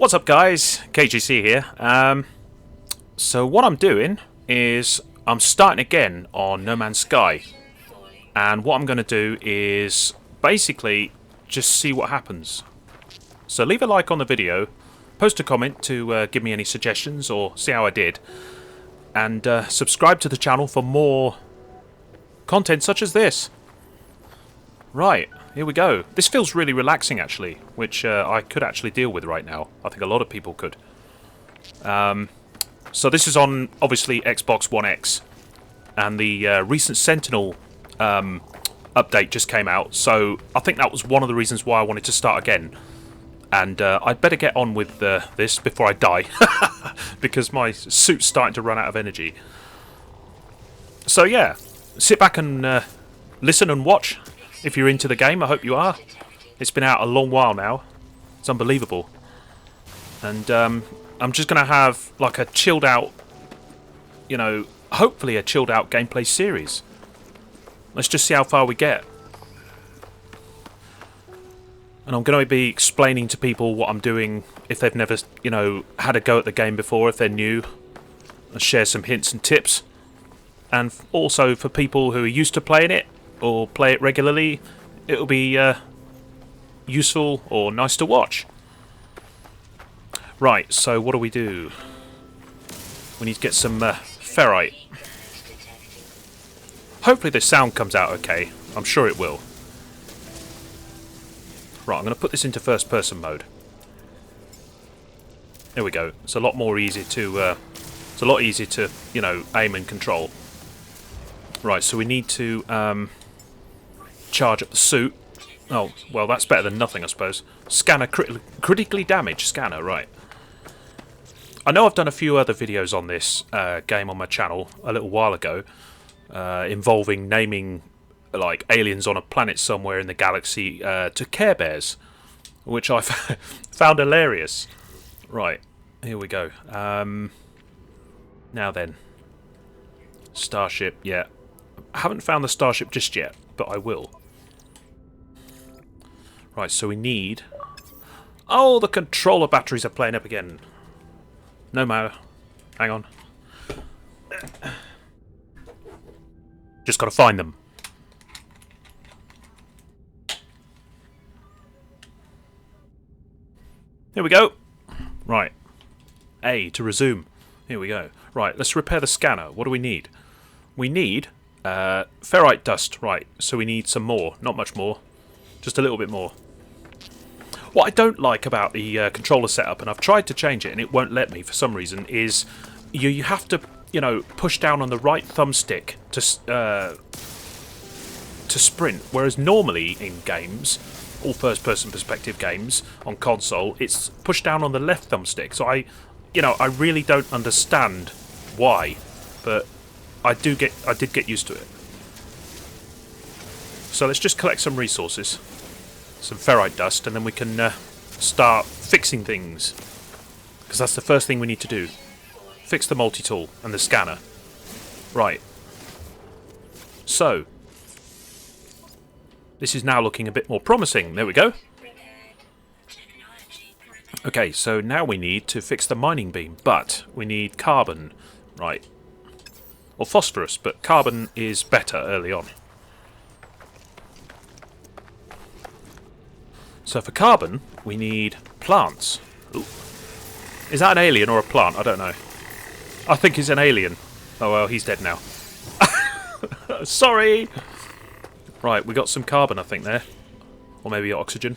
What's up, guys? KGC here. So what I'm doing is I'm starting again on No Man's Sky, and what I'm going to do is basically just see what happens. So leave a like on the video, post a comment to give me any suggestions or see how I did, and subscribe to the channel for more content such as this. Right, here we go. This feels really relaxing, actually, which I could actually deal with right now. I think a lot of people could. So this is on, obviously, Xbox One X. And the recent Sentinal update just came out. So I think that was one of the reasons why I wanted to start again. And I'd better get on with this before I die. Because my suit's starting to run out of energy. So yeah, sit back and listen and watch. If you're into the game, I hope you are. It's been out a long while now. It's unbelievable. And I'm just going to have like a chilled out, you know, hopefully a chilled out gameplay series. Let's just see how far we get. And I'm going to be explaining to people what I'm doing if they've never, you know, had a go at the game before, if they're new. I'll share some hints and tips. And also for people who are used to playing it, or play it regularly, it'll be useful or nice to watch. Right, so what do we do? We need to get some ferrite. Hopefully the sound comes out okay. I'm sure it will. Right, I'm going to put this into first person mode. There we go. It's a lot more easy to it's a lot easier to, you know, aim and control. Right, so we need to charge up the suit. Oh, well, that's better than nothing, I suppose. Scanner, critically damaged scanner, right. I know I've done a few other videos on this game on my channel a little while ago, involving naming, like, aliens on a planet somewhere in the galaxy to Care Bears, which I found hilarious. Right, here we go. Now then. Starship, yeah. I haven't found the starship just yet, but I will. Right, so we need... Oh, the controller batteries are playing up again. No matter. Hang on. Just got to find them. Here we go. Right. A, to resume. Here we go. Right, let's repair the scanner. What do we need? We need... ferrite dust, right, so we need some more, not much more, just a little bit more. What I don't like about the controller setup, and I've tried to change it and it won't let me for some reason, is you have to, you know, push down on the right thumbstick to sprint, whereas normally in games, all first-person perspective games on console, it's pushed down on the left thumbstick, so I really don't understand why, but I did get used to it. So let's just collect some resources, some ferrite dust, and then we can start fixing things. Because that's the first thing we need to do. Fix the multi-tool and the scanner. Right. So, this is now looking a bit more promising. There we go. Okay, so now we need to fix the mining beam, but we need carbon. Right. Or phosphorus, but carbon is better early on. So for carbon, we need plants. Ooh. Is that an alien or a plant? I don't know. I think he's an alien. Oh well, he's dead now. Sorry! Right, we got some carbon, I think, there. Or maybe oxygen.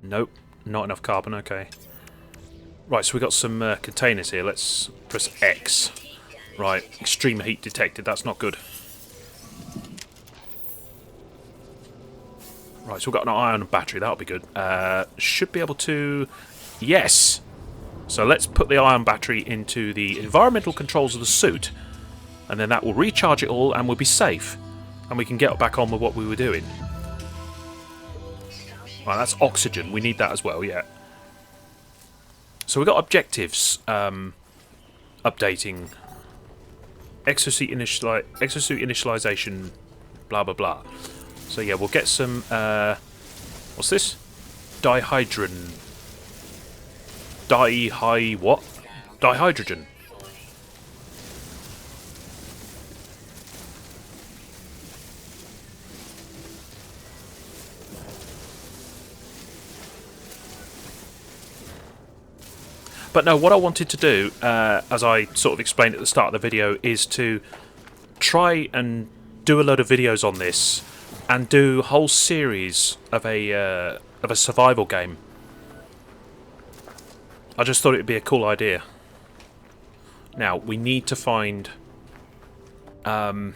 Nope, not enough carbon, okay. Right, so we got some containers here. Let's press X. Right, extreme heat detected. That's not good. Right, so we've got an ion battery. That'll be good. Should be able to... Yes! So let's put the ion battery into the environmental controls of the suit, and then that will recharge it all and we'll be safe. And we can get back on with what we were doing. Right, that's oxygen. We need that as well, yeah. So we've got objectives updating, exosuit initialization, blah blah blah. So yeah, we'll get some, what's this? dihydrogen. What? Dihydrogen. But no, what I wanted to do, as I sort of explained at the start of the video, is to try and do a load of videos on this and do a whole series of a survival game. I just thought it would be a cool idea. Now we need to find carbon.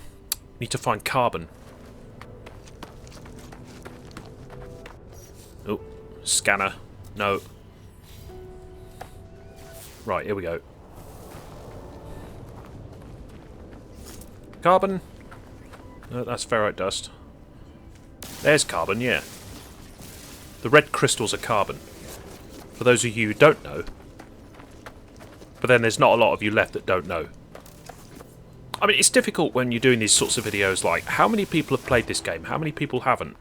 Oh, scanner. No. Right, here we go. Carbon. No, that's ferrite dust. There's carbon, yeah. The red crystals are carbon. For those of you who don't know. But then there's not a lot of you left that don't know. I mean, it's difficult when you're doing these sorts of videos, like, how many people have played this game? How many people haven't?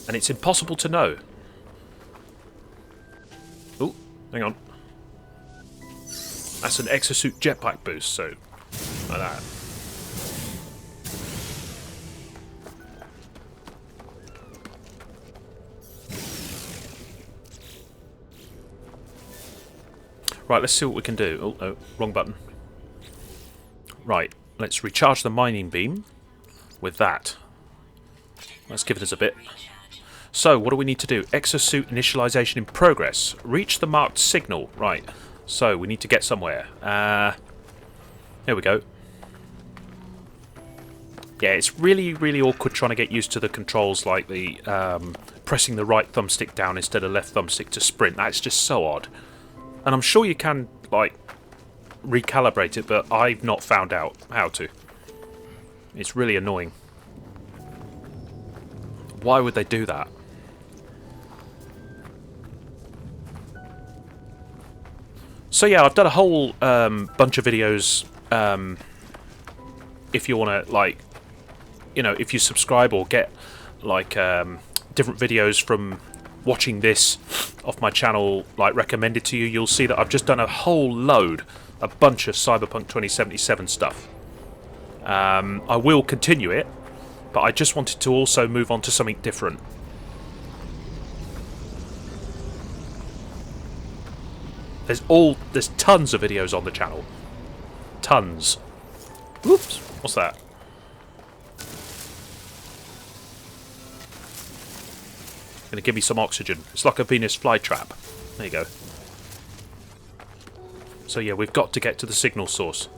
And it's impossible to know. Oh, hang on. That's an exosuit jetpack boost, so like that. Right, let's see what we can do. Oh, no, wrong button. Right, let's recharge the mining beam with that. Let's give it us a bit. So, what do we need to do? Exosuit initialization in progress. Reach the marked signal. Right, so we need to get somewhere. Here we go. Yeah, it's really, really awkward trying to get used to the controls, like the pressing the right thumbstick down instead of left thumbstick to sprint. That's just so odd. And I'm sure you can, like, recalibrate it, but I've not found out how to. It's really annoying. Why would they do that? So yeah, I've done a whole bunch of videos. If you want to, like, you know, if you subscribe or get, like, different videos from watching this off my channel, like, recommended to you, you'll see that I've just done a whole load, a bunch of Cyberpunk 2077 stuff. I will continue it, but I just wanted to also move on to something different. There's tons of videos on the channel. Tons. Oops, what's that? Gonna give me some oxygen. It's like a Venus flytrap. There you go. So yeah, we've got to get to the signal source.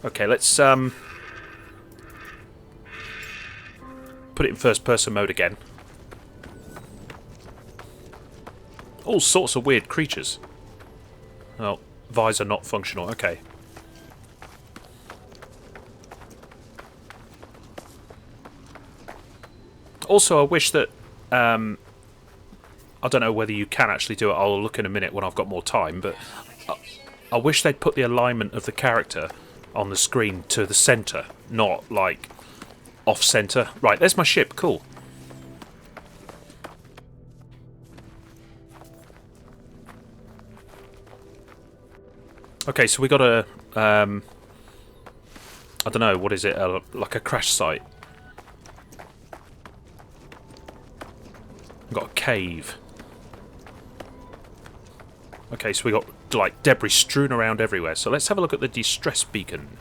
Okay, let's put it in first person mode again. All sorts of weird creatures. Oh, visor not functional. Okay. Also, I wish that I don't know whether you can actually do it. I'll look in a minute when I've got more time, but I wish they'd put the alignment of the character on the screen to the centre, not like off-centre. Right, there's my ship. Cool. Okay, so we got a I don't know, what is it? Like a crash site. We've got a cave. Okay, so we got, like, debris strewn around everywhere. So let's have a look at the distress beacon.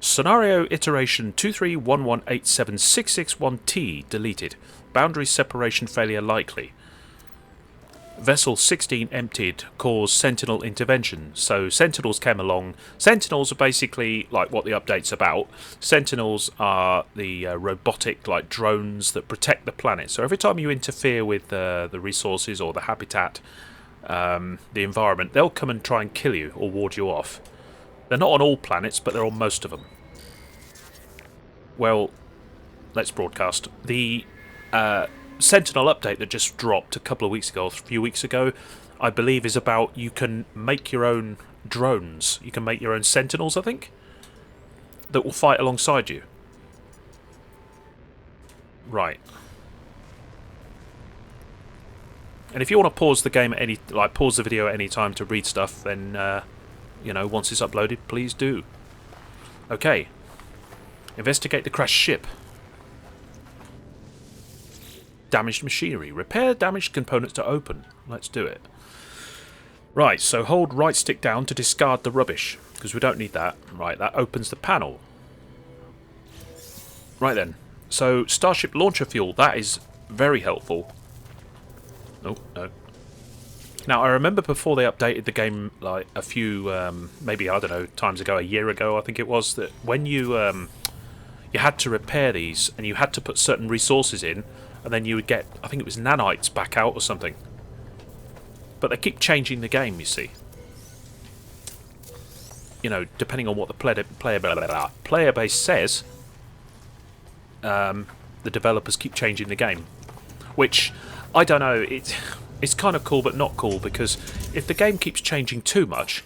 Scenario iteration 231187661T deleted. Boundary separation failure likely. Vessel 16 emptied, caused Sentinel intervention. So Sentinels came along. Sentinels are basically like what the update's about. Sentinels are the robotic, like, drones that protect the planet. So every time you interfere with the resources or the habitat, the environment, they'll come and try and kill you or ward you off. They're not on all planets, but they're on most of them. Well, let's broadcast. The Sentinel update that just dropped a couple of weeks ago, or a few weeks ago, I believe is about you can make your own drones. You can make your own Sentinels, I think, that will fight alongside you. Right. And if you want to pause the game at any, pause the video at any time to read stuff, then, you know, once it's uploaded, please do. Okay. Investigate the crashed ship. Damaged machinery. Repair damaged components to open. Let's do it. Right, so hold right stick down to discard the rubbish, because we don't need that. Right, that opens the panel. Right then. So, starship launcher fuel, that is very helpful. Oh, no. Now, I remember before they updated the game, like, a few, maybe, I don't know, times ago, a year ago, I think it was, that when you had to repair these, and you had to put certain resources in, and then you would get, I think it was nanites back out or something. But they keep changing the game, you see. You know, depending on what the player base says, the developers keep changing the game. Which, I don't know, it's kind of cool but not cool, because if the game keeps changing too much,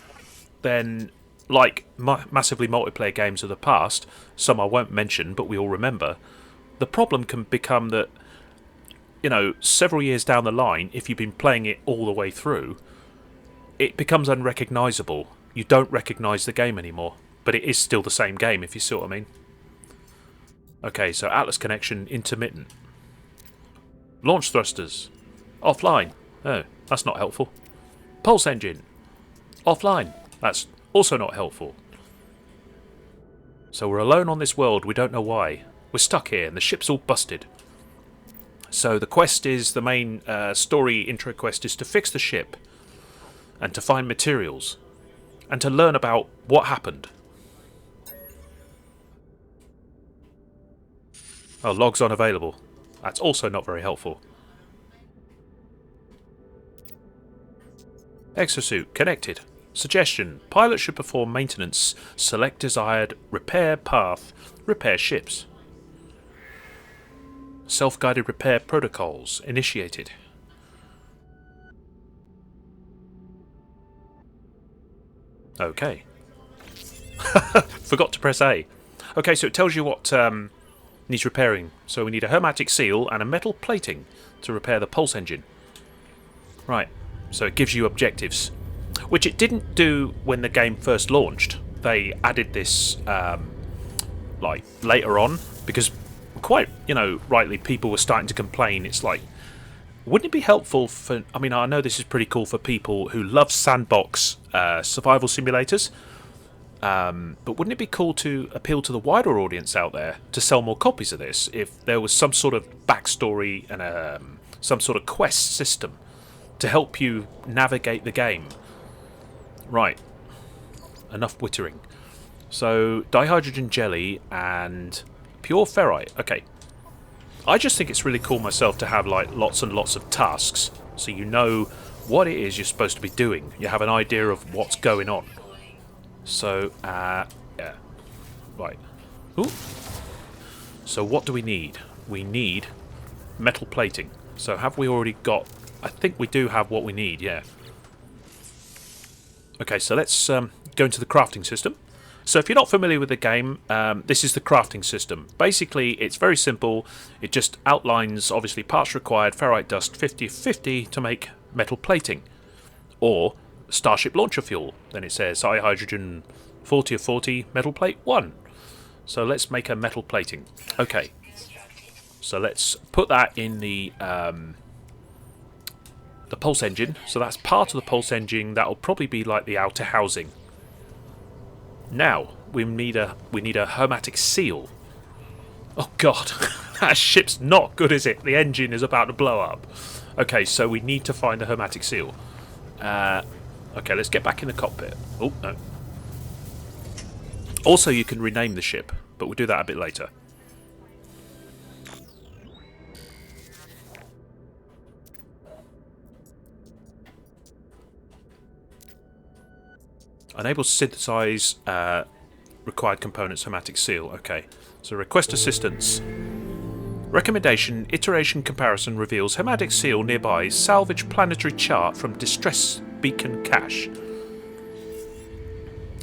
then, like massively multiplayer games of the past, some I won't mention but we all remember, the problem can become that, you know, several years down the line, if you've been playing it all the way through, it becomes unrecognisable. You don't recognise the game anymore, but it is still the same game, if you see what I mean. Okay, so Atlas connection intermittent. Launch thrusters offline. Oh, that's not helpful. Pulse engine offline. That's also not helpful. So we're alone on this world. We don't know why. We're stuck here and the ship's all busted. So the quest is, the main story intro quest is to fix the ship and to find materials and to learn about what happened. Oh, logs unavailable. That's also not very helpful. Exosuit connected. Suggestion: pilot should perform maintenance. Select desired repair path. Repair ships. Self-guided repair protocols initiated. Okay. Forgot to press A. Okay, so it tells you what needs repairing. So we need a hermetic seal and a metal plating to repair the pulse engine. Right. So it gives you objectives, which it didn't do when the game first launched. They added this like later on, because quite, you know, rightly, people were starting to complain. It's like, wouldn't it be helpful for, I mean, I know this is pretty cool for people who love sandbox survival simulators, but wouldn't it be cool to appeal to the wider audience out there to sell more copies of this if there was some sort of backstory and some sort of quest system to help you navigate the game? Right, enough wittering. So, dihydrogen jelly and pure ferrite. Okay. I just think it's really cool myself to have like lots and lots of tasks, so you know what it is you're supposed to be doing. You have an idea of what's going on. So, yeah. Right. Ooh. So what do we need? We need metal plating. So have we already got... I think we do have what we need, yeah. Okay, so let's go into the crafting system. So if you're not familiar with the game, this is the crafting system. Basically, it's very simple. It just outlines, obviously, parts required, ferrite dust 50/50 to make metal plating. Or starship launcher fuel. Then it says hydrogen 40/40, metal plate 1. So let's make a metal plating. Okay. So let's put that in the pulse engine. So that's part of the pulse engine. That'll probably be like the outer housing. Now we need a hermetic seal. Oh god, that ship's not good, is it? The engine is about to blow up. Okay, so we need to find the hermetic seal. Okay, let's get back in the cockpit. Oh no. Also, you can rename the ship, but we'll do that a bit later. Unable to synthesize required components, hermetic seal. Okay, so request assistance. Recommendation: iteration comparison reveals hermetic seal nearby. Salvage planetary chart from distress beacon cache.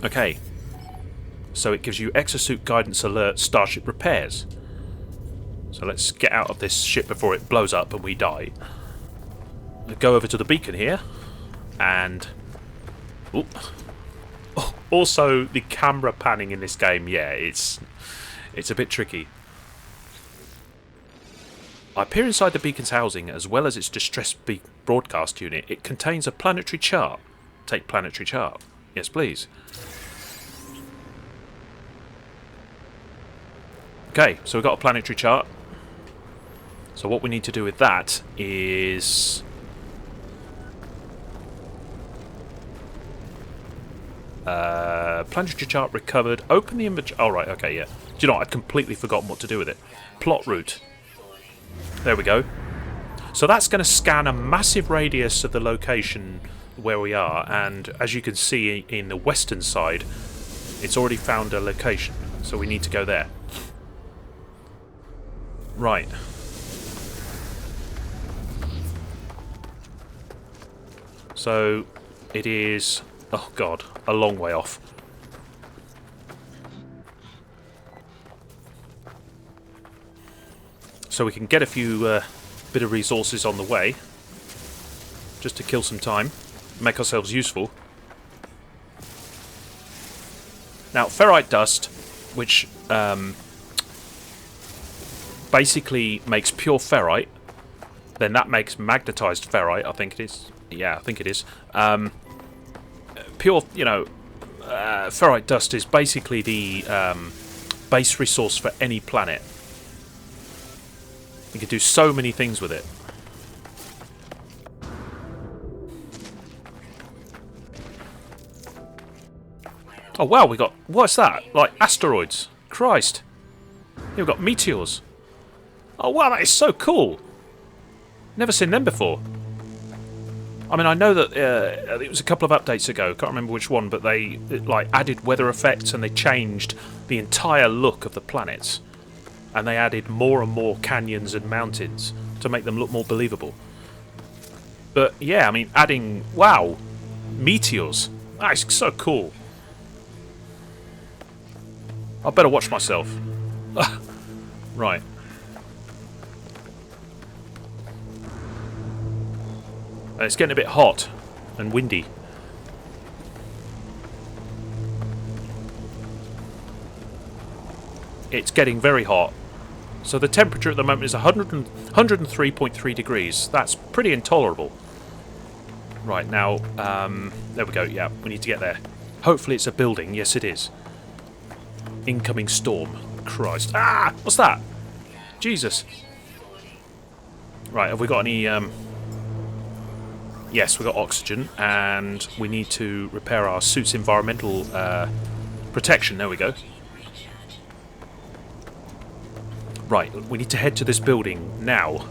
Okay, so it gives you exosuit guidance alert, starship repairs. So let's get out of this ship before it blows up and we die. We'll go over to the beacon here. And... Ooh. Oh, also, the camera panning in this game, yeah, it's a bit tricky. I peer inside the beacon's housing as well as its distress broadcast unit. It contains a planetary chart. Take planetary chart. Yes, please. Okay, so we've got a planetary chart. So what we need to do with that is... planetary chart recovered. Open the image. Oh, right, okay, yeah. Do you know what? I'd completely forgotten what to do with it. Plot route. There we go. So that's going to scan a massive radius of the location where we are, and as you can see in the western side, it's already found a location. So we need to go there. Right. So it is... Oh god, a long way off. So we can get a few bit of resources on the way, just to kill some time, make ourselves useful. Now, ferrite dust, which basically makes pure ferrite, then that makes magnetized ferrite, I think it is. Yeah, I think it is. Pure, you know, ferrite dust is basically the base resource for any planet. You can do so many things with it. Oh wow, we got... What's that? Like asteroids. Christ. We've got meteors. Oh wow, that is so cool. Never seen them before. I mean, I know that it was a couple of updates ago, can't remember which one, but they like added weather effects and they changed the entire look of the planets. And they added more and more canyons and mountains to make them look more believable. But yeah, I mean, adding... Wow! Meteors. That's so cool. I better watch myself. Right. It's getting a bit hot and windy. It's getting very hot. So the temperature at the moment is 103.3 degrees. That's pretty intolerable. Right, now, there we go. Yeah, we need to get there. Hopefully it's a building. Yes, it is. Incoming storm. Christ. Ah! What's that? Jesus. Right, have we got any... Yes, we've got oxygen, and we need to repair our suit's environmental protection. There we go. Right, we need to head to this building now.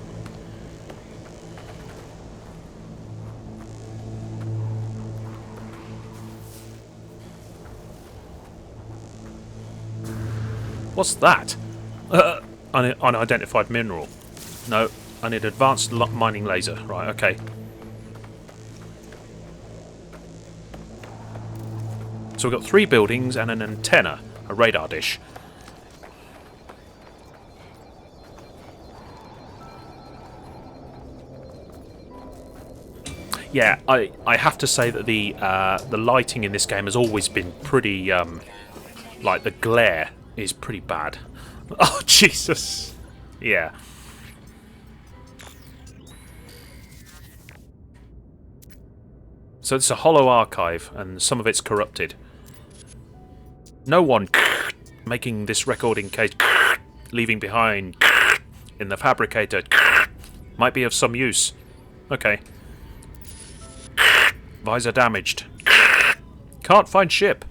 What's that? Unidentified mineral. No, I need advanced mining laser. Right, okay. So we've got 3 buildings and an antenna, a radar dish. Yeah, I have to say that the lighting in this game has always been pretty, like the glare is pretty bad. Oh, Jesus. Yeah. So it's a hollow archive, and some of it's corrupted. No one making this recording case leaving behind in the fabricator might be of some use. Okay. Visor damaged. Can't find ship.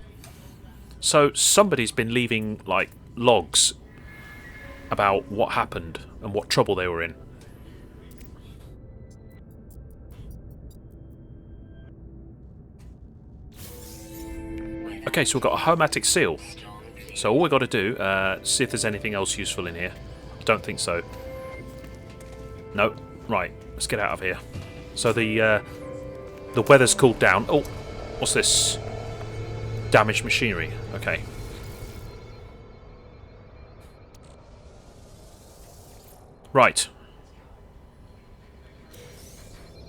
So somebody's been leaving, like, logs about what happened and what trouble they were in. Okay, so we've got a homatic seal. So all we've got to do, see if there's anything else useful in here. I don't think so. No. Right, let's get out of here. So the weather's cooled down. Oh, what's this? Damaged machinery. Okay. Right.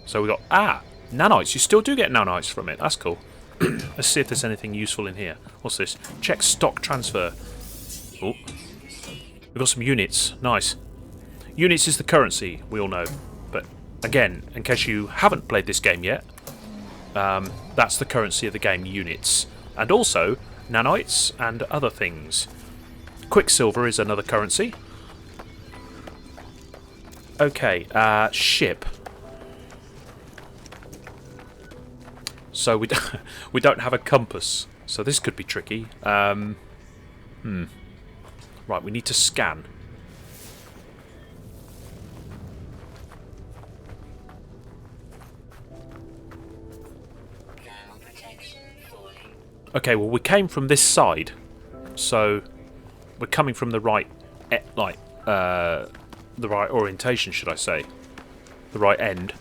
So we got... Ah! Nanites. You still do get nanites from it. That's cool. Let's see if there's anything useful in here. What's this? Check stock transfer. Oh. We've got some units. Nice. Units is the currency, we all know. But, again, in case you haven't played this game yet, that's the currency of the game, units. And also, nanites and other things. Quicksilver is another currency. Okay, ship. So we don't have a compass, so this could be tricky. Right, we need to scan. Okay, well we came from this side, so we're coming from the right, the right orientation, should I say? The right end.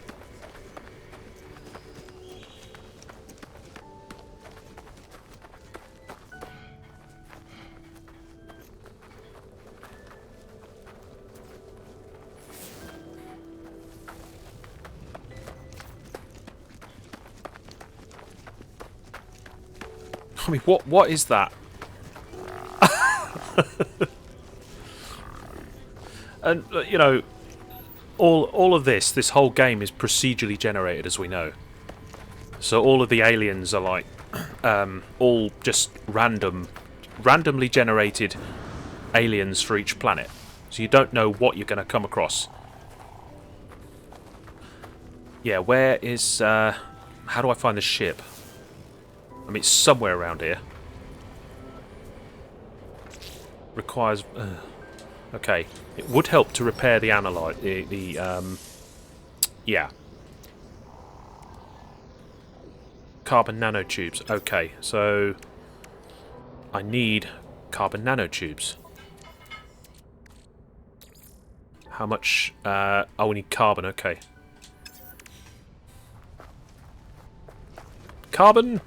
I mean, what is that? And you know, all of this whole game is procedurally generated, as we know. So all of the aliens are like all just randomly generated aliens for each planet. So you don't know what you're going to come across. Yeah, where is? How do I find the ship? I mean, it's somewhere around here. Requires... okay. It would help to repair the analyte... yeah. Carbon nanotubes. Okay, so... I need carbon nanotubes. How much... oh, we need carbon, okay. Carbon!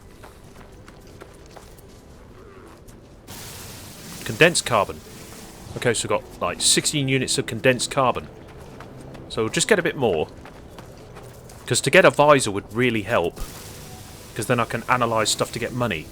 Condensed carbon. Okay, so we've got like 16 units of condensed carbon. So we'll just get a bit more. Because to get a visor would really help. Because then I can analyse stuff to get money.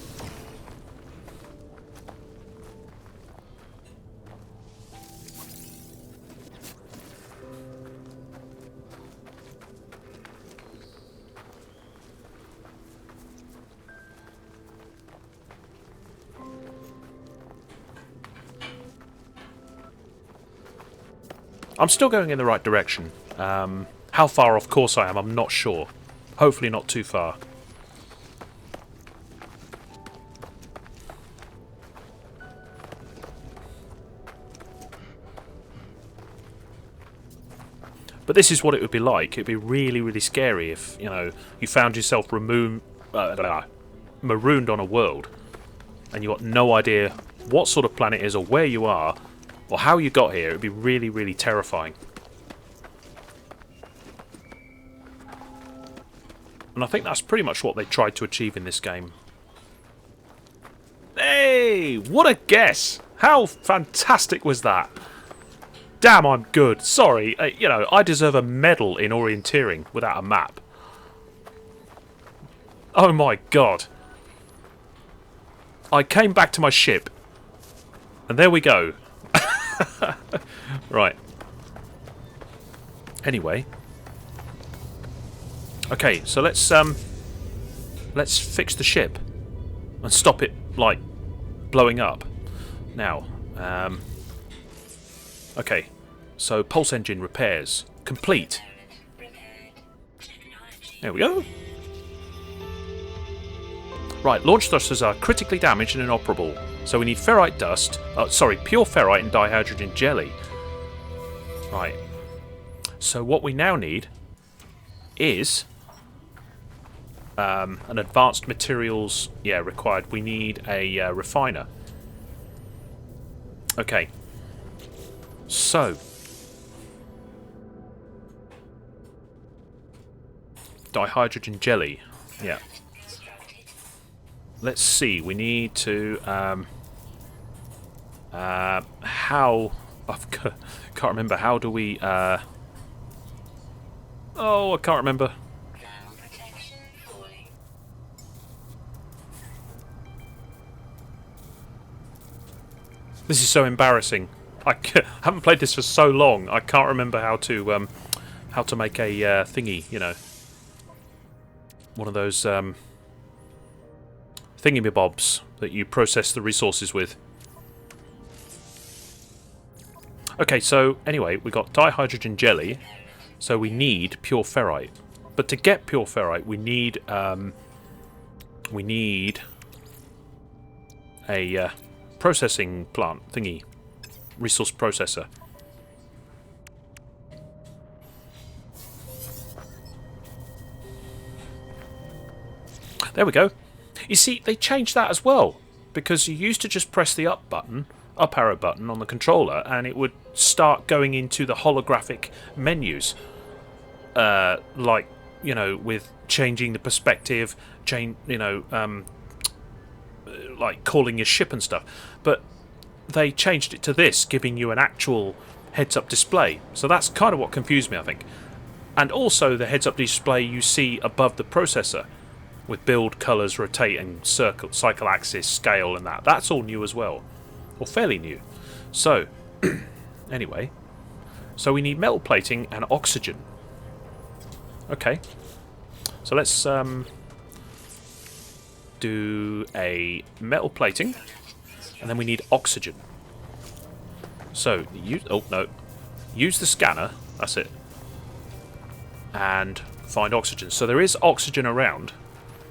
I'm still going in the right direction. How far off course I am, I'm not sure. Hopefully not too far. But this is what it would be like. It'd be really, really scary if, you know, you found yourself marooned on a world and you got no idea what sort of planet it is or where you are or how you got here. It'd be really, really terrifying. And I think that's pretty much what they tried to achieve in this game. Hey! What a guess! How fantastic was that? Damn, I'm good. Sorry, you know, I deserve a medal in orienteering without a map. Oh my god. I came back to my ship. And there we go. Right. Anyway. Okay, so let's fix the ship. And stop it, like, blowing up. Now, okay. So, pulse engine repairs. Complete. There we go. Right, launch thrusters are critically damaged and inoperable. So we need ferrite dust. Sorry, pure ferrite and dihydrogen jelly. Right. So what we now need is an advanced materials. Yeah, required. We need a refiner. Okay. So dihydrogen jelly. Yeah. Let's see. We need to how Can't remember. How do we... Oh, I can't remember. This is so embarrassing. I haven't played this for so long. I can't remember how to make a thingy. You know, one of those thingamybobs that you process the resources with. Okay, so anyway, we got dihydrogen jelly, so we need pure ferrite. But to get pure ferrite, we need a processing plant thingy, resource processor. There we go. You see, they changed that as well, because you used to just press the up arrow button on the controller, and it would start going into the holographic menus, like, you know, with changing the perspective, like calling your ship and stuff. But they changed it to this, giving you an actual heads-up display. So that's kind of what confused me, I think. And also the heads-up display you see above the processor, with build, colours, rotate and cycle axis, scale and that. That's all new as well. Or fairly new. So, anyway. So we need metal plating and oxygen. Okay. So let's do a metal plating. And then we need oxygen. So, use the scanner. That's it. And find oxygen. So there is oxygen around.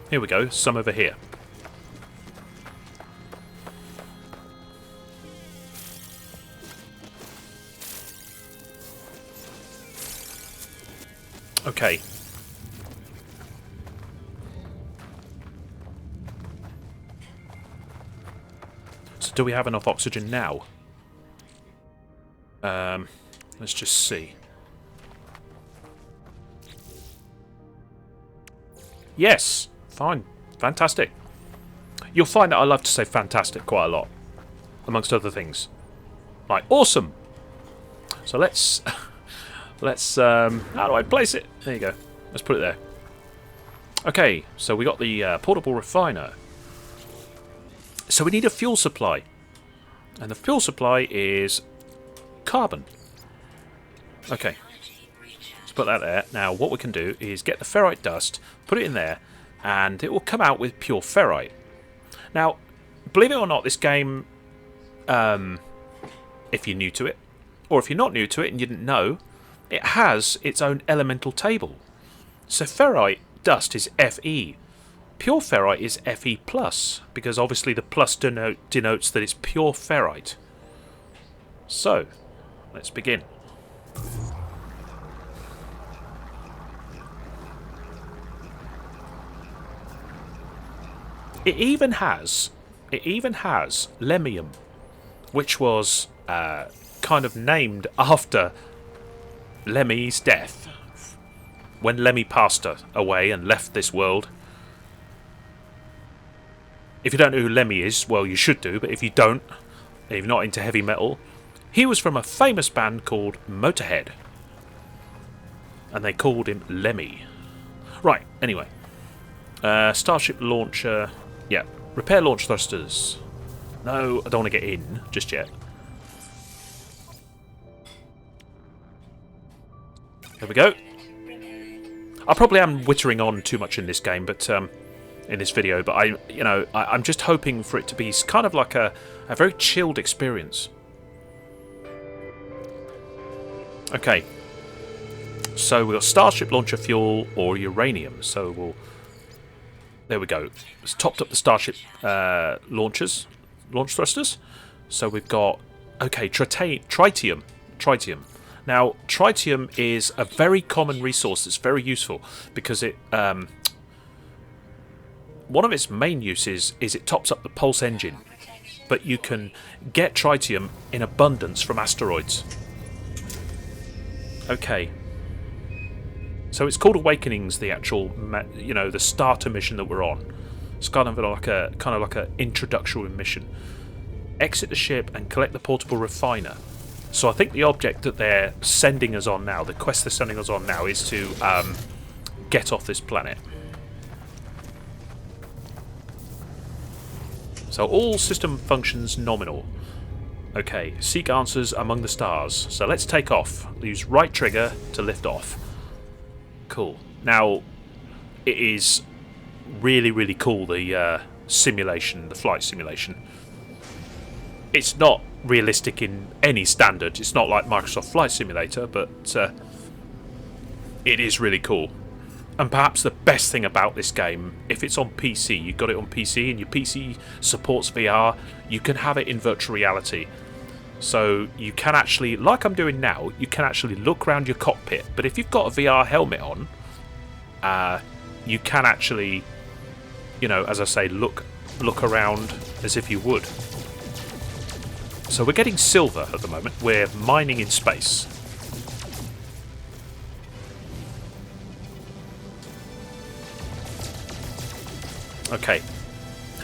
Here we go, some over here. Okay. So do we have enough oxygen now? Let's just see. Yes! Fine. Fantastic. You'll find that I love to say fantastic quite a lot. Amongst other things. Like, awesome! So let's... how do I place it? There you go. Let's put it there. Okay, so we got the portable refiner. So we need a fuel supply. And the fuel supply is carbon. Okay. Let's put that there. Now, what we can do is get the ferrite dust, put it in there, and it will come out with pure ferrite. Now, believe it or not, this game, if you're new to it, or if you're not new to it and you didn't know, it has its own elemental table. So ferrite dust is Fe. Pure ferrite is Fe+, because obviously the plus denotes that it's pure ferrite. So, let's begin. It even has lemium, which was kind of named after Lemmy's death, when Lemmy passed away and left this world. If you don't know who Lemmy is, well, you should do, but if you don't, if you're not into heavy metal, he was from a famous band called Motorhead, and they called him Lemmy. Right, anyway. Starship launcher... Yeah, repair launch thrusters. No, I don't want to get in just yet. There we go. I probably am wittering on too much in this game, but in this video, but I'm just hoping for it to be kind of like a very chilled experience. Okay. So we've got Starship launcher fuel or uranium. So we'll... There we go. It's topped up the Starship launch thrusters. So we've got... Okay, tritium. Tritium. Now, tritium is a very common resource that's very useful because it... one of its main uses is it tops up the pulse engine. But you can get tritium in abundance from asteroids. Okay. So it's called Awakenings, the actual, the starter mission that we're on. It's kind of like a introductory mission. Exit the ship and collect the portable refiner. So I think the object that they're sending us on now, the quest they're sending us on now, is to get off this planet. So all system functions nominal. Okay, seek answers among the stars. So let's take off. Use right trigger to lift off. Cool. Now, it is really, really cool, the simulation, the flight simulation. It's not realistic in any standard. It's not like Microsoft Flight Simulator, but it is really cool. And perhaps the best thing about this game, if it's on PC, you've got it on PC and your PC supports VR, you can have it in virtual reality. So you can actually, like I'm doing now, you can actually look around your cockpit. But if you've got a VR helmet on, you can actually, you know, as I say, look around as if you would. So we're getting silver at the moment. We're mining in space. Okay.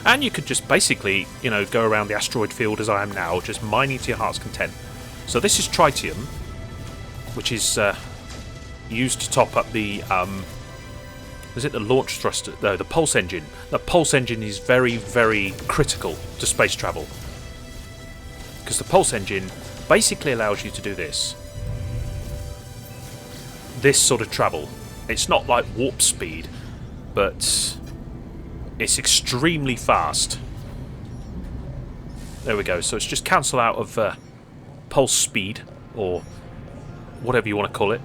And you could just basically, you know, go around the asteroid field as I am now, just mining to your heart's content. So this is tritium, which is used to top up the, is it the launch thruster? No, the pulse engine. The pulse engine is very, very critical to space travel. Because the pulse engine basically allows you to do this. This sort of travel. It's not like warp speed, but it's extremely fast. There we go. So it's just cancel out of pulse speed, or whatever you want to call it.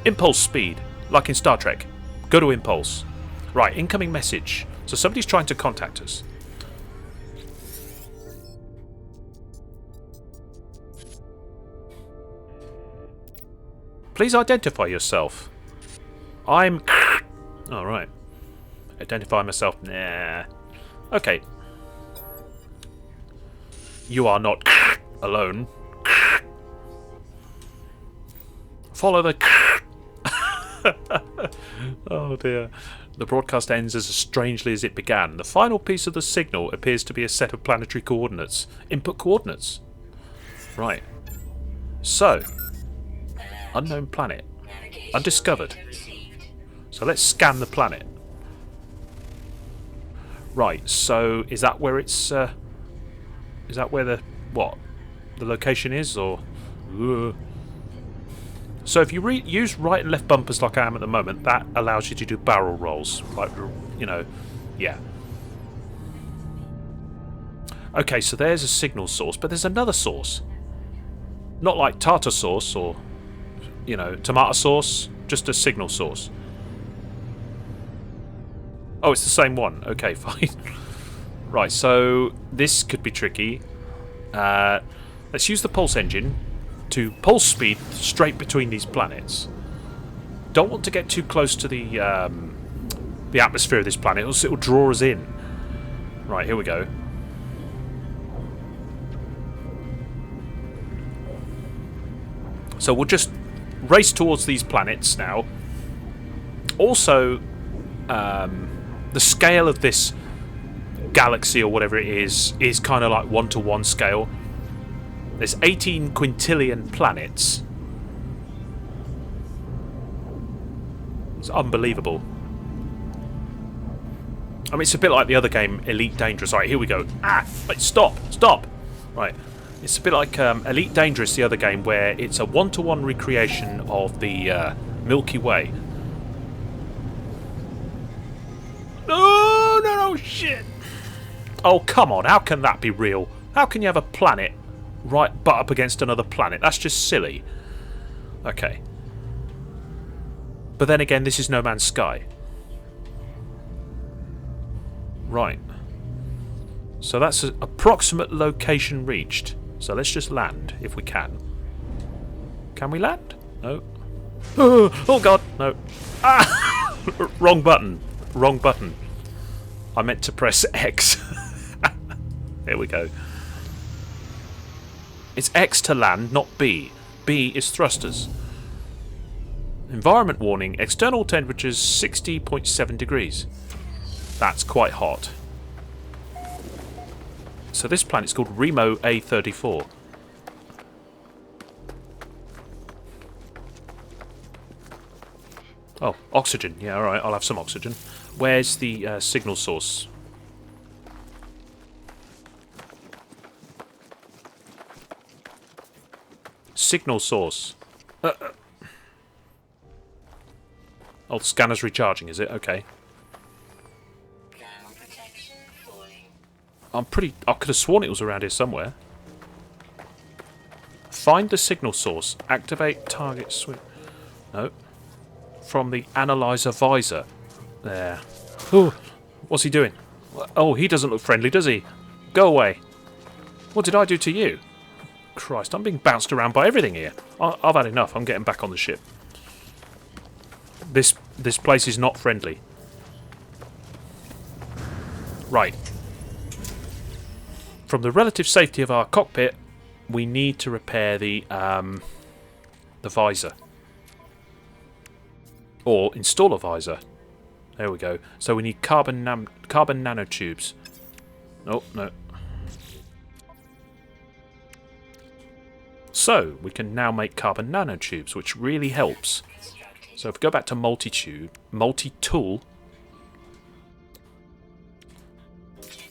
Impulse speed, like in Star Trek. Go to impulse. Right, incoming message. So somebody's trying to contact us. Please identify yourself. I'm... Alright. Identify myself. Nah. Okay. You are not alone. Follow the... Oh dear. The broadcast ends as strangely as it began. The final piece of the signal appears to be a set of planetary coordinates. Input coordinates. Right. So... Unknown planet. Undiscovered. So let's scan the planet. Right, so is that where it's... is that where the... what? The location is, or... So if you use right and left bumpers like I am at the moment, that allows you to do barrel rolls. Like, you know, yeah. Okay, so there's a signal source, but there's another source. Not like tartar sauce or... you know, tomato sauce, just a signal source. Oh, it's the same one. Okay, fine. Right, so this could be tricky. Let's use the pulse engine to pulse speed straight between these planets. Don't want to get too close to the atmosphere of this planet, else it will draw us in. Right, here we go. So we'll just race towards these planets now. Also, the scale of this galaxy, or whatever it is kind of like 1-to-1 scale. There's 18 quintillion planets. It's unbelievable. I mean, it's a bit like the other game, Elite Dangerous. Right, here we go. Ah! Wait, stop! Stop! Right. It's a bit like Elite Dangerous, the other game, where it's a 1-to-1 recreation of the Milky Way. No, no, no, shit! Oh, come on, how can that be real? How can you have a planet right butt up against another planet? That's just silly. Okay. But then again, this is No Man's Sky. Right. So that's an approximate location reached. So let's just land, if we can. Can we land? No. Oh god, no. Ah! Wrong button. Wrong button. I meant to press X. There we go. It's X to land, not B. B is thrusters. Environment warning. External temperatures 60.7 degrees. That's quite hot. So this planet's called Remo A34. Oh, oxygen. Yeah, alright, I'll have some oxygen. Where's the signal source? Signal source. Oh, the scanner's recharging, is it? Okay. I could have sworn it was around here somewhere. Find the signal source. Activate target switch. No. From the analyzer visor. There. Ooh, what's he doing? Oh, he doesn't look friendly, does he? Go away. What did I do to you? Christ, I'm being bounced around by everything here. I've had enough. I'm getting back on the ship. This place is not friendly. Right. From the relative safety of our cockpit, we need to repair the visor. Or install a visor. There we go. So we need carbon nanotubes. Oh, no. So, we can now make carbon nanotubes, which really helps. So if we go back to multi-tool,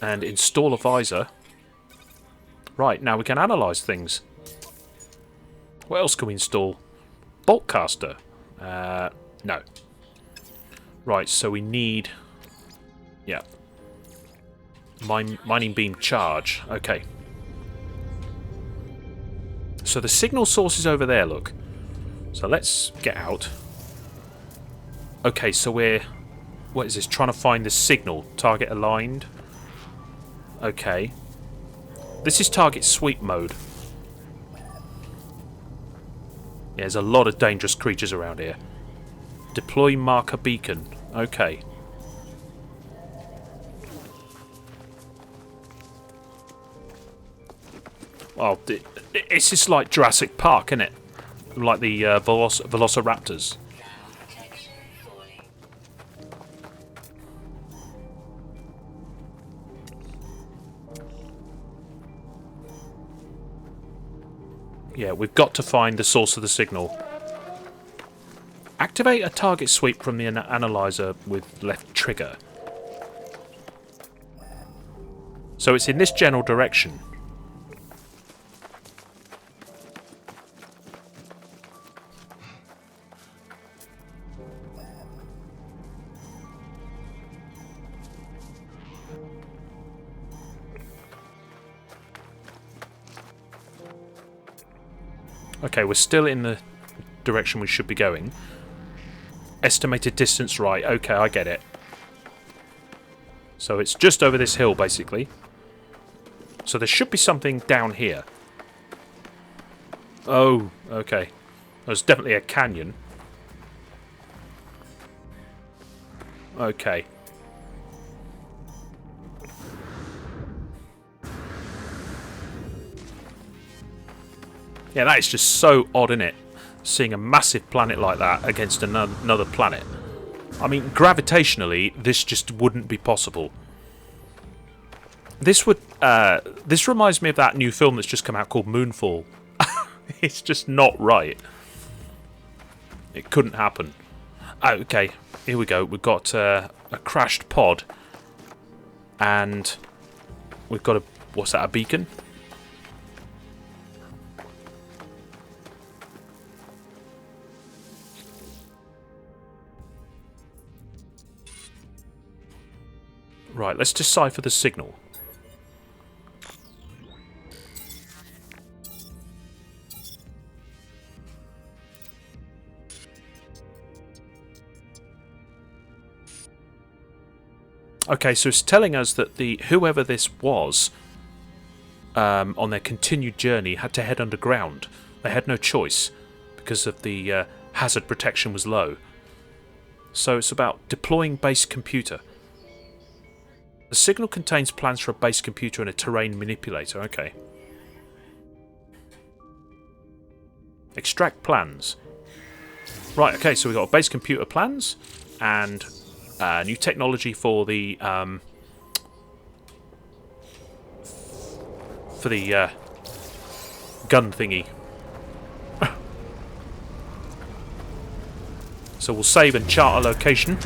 and install a visor. Right, now we can analyse things. What else can we install? Bolt caster. No. Right, so we need... Yeah. Mining beam charge. Okay. So the signal source is over there, look. So let's get out. Okay, so we're... What is this? Trying to find the signal. Target aligned. Okay. This is target sweep mode. Yeah, there's a lot of dangerous creatures around here. Deploy marker beacon. Okay. Well, it's just like Jurassic Park, isn't it? Like the Velociraptors. Yeah, we've got to find the source of the signal. Activate a target sweep from the analyzer with left trigger. So it's in this general direction. Okay, we're still in the direction we should be going. Estimated distance right. Okay, I get it. So it's just over this hill, basically. So there should be something down here. Oh, okay. There's definitely a canyon. Okay. Yeah, that is just so odd, isn't it? Seeing a massive planet like that against another planet. I mean, gravitationally, this just wouldn't be possible. This reminds me of that new film that's just come out called Moonfall. It's just not right. It couldn't happen. Okay, here we go. We've got a crashed pod. And we've got a... What's that, a beacon? Right, let's decipher the signal. Okay, so it's telling us that whoever this was on their continued journey had to head underground. They had no choice because of the hazard protection was low. So it's about deploying base computer. The signal contains plans for a base computer and a terrain manipulator. Okay. Extract plans. Right, okay, so we've got base computer plans and new technology for the gun thingy. So we'll save and chart our location.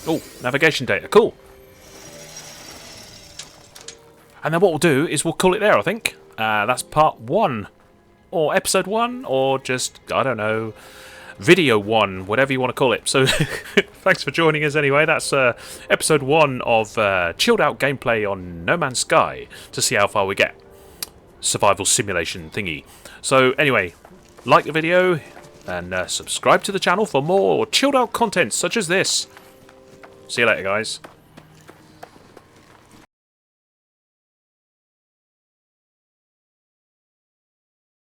Oh, navigation data. Cool. And then what we'll do is we'll call it there, I think. That's part 1. Or episode 1. Or just, I don't know, video 1. Whatever you want to call it. So, thanks for joining us anyway. That's episode 1 of chilled out gameplay on No Man's Sky. To see how far we get. Survival simulation thingy. So, anyway, like the video. And subscribe to the channel for more chilled out content such as this. See you later, guys.